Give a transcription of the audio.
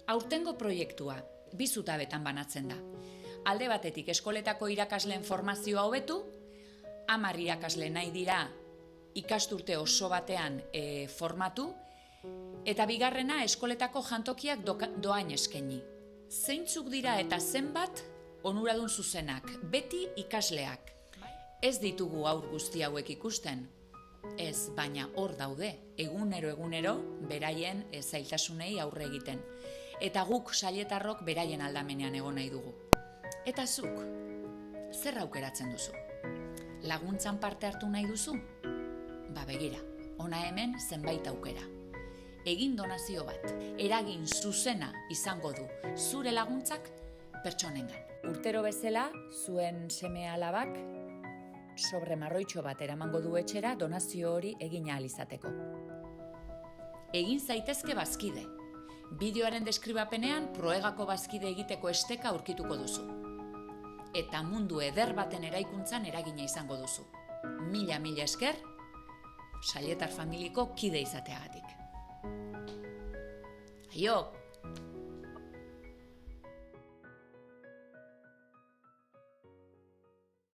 Aurtengo proiektua bi zutabetan banatzen da. Alde batetik eskoletako irakasleen formazioa hobetu, 10 irakasle nahi dira ikasturte oso batean formatu, eta bigarrena eskoletako jantokiak doain eskaini. Zeintzuk dira eta zenbat onuradun zuzenak, beti ikasleak. Ez ditugu haur guzti hauek ikusten. Ez, baina hor daude, egunero beraien zailtasunei aurre egiten. Eta guk sailetarrok beraien aldamenean egon nahi dugu. Eta zuk, zer aukeratzen duzu? Laguntzan parte hartu nahi duzu? Begira, hona hemen zenbait aukera. Egin donazio bat, eragin zuzena izango du zure laguntzak pertsonengan. Urtero bezala, zuen seme alabak sobre marroitxo bat eramango du etxera donazio hori egin ahal izateko. Egin zaitezke bazkide. Bideoaren deskribapenean proegako bazkide egiteko esteka aurkituko duzu. Eta mundu eder baten eraikuntzan eragina izango duzu. Mila esker, Sailetar familiko kide izateagatik. Aio!